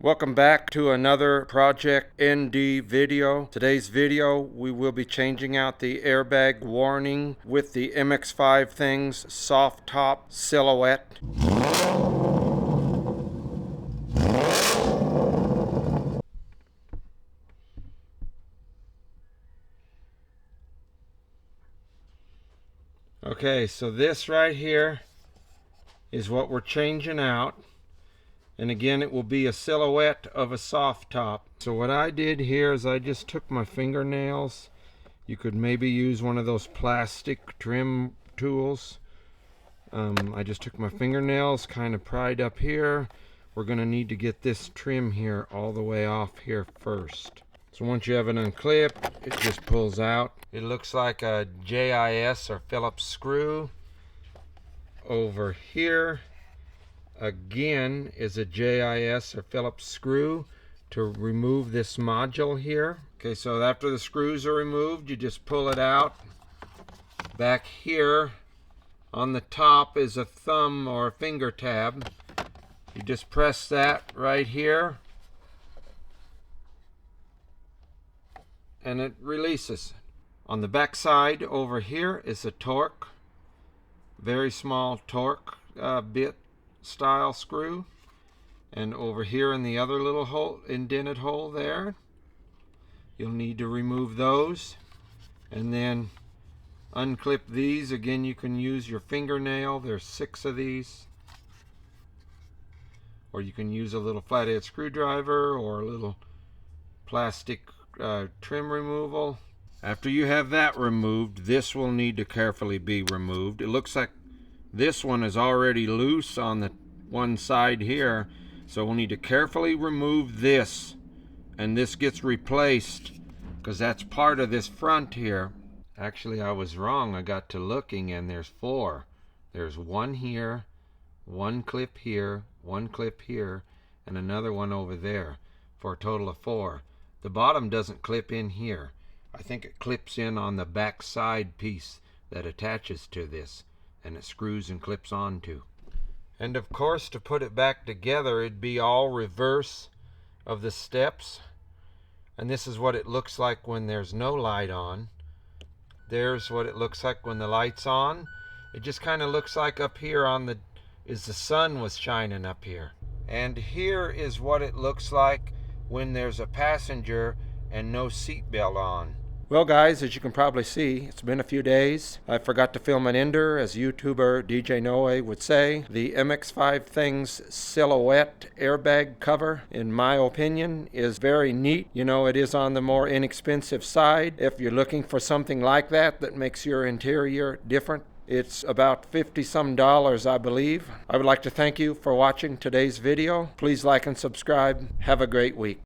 Welcome back to another Project ND video. Today's video we will be changing out the airbag warning with the MX5Things soft top silhouette. Okay, so this right here is what we're changing out. And again, it will be a silhouette of a soft top. So what I did here is I just took my fingernails. You could maybe use one of those plastic trim tools. I just took my fingernails, kind of pried up here. We're going to need to get this trim here all the way off here first. So once you have it unclipped, it just pulls out. It looks like a JIS or Phillips screw. Over here again is a JIS or Phillips screw to remove this module here. Okay, so after the screws are removed, you just pull it out. Back here on the top is a thumb or a finger tab. You just press that right here and it releases. On the back side over here is a torque, very small torque bit style screw, and over here in the other little hole, indented hole there, you'll need to remove those and then unclip these. Again, you can use your fingernail. There's 6 of these, or you can use a little flathead screwdriver or a little plastic trim removal. After you have that removed, this will need to carefully be removed. It looks like this one is already loose on the one side here, so we'll need to carefully remove this, and this gets replaced because that's part of this front here. Actually, I was wrong. I got to looking and there's 4. There's one here, one clip here, one clip here, and another one over there, for a total of 4. The bottom doesn't clip in here. I think it clips in on the back side piece that attaches to this, and it screws and clips onto. And of course, to put it back together, it'd be all reverse of the steps. And this is what it looks like when there's no light on. There's what it looks like when the light's on. It just kind of looks like up here on the sun was shining up here. And here is what it looks like when there's a passenger and no seatbelt on. Well guys, as you can probably see, it's been a few days. I forgot to film an ender, as YouTuber DJ Noe would say. The MX5Things silhouette airbag cover, in my opinion, is very neat. You know, it is on the more inexpensive side. If you're looking for something like that makes your interior different, it's about $50 some, I believe. I would like to thank you for watching today's video. Please like and subscribe. Have a great week.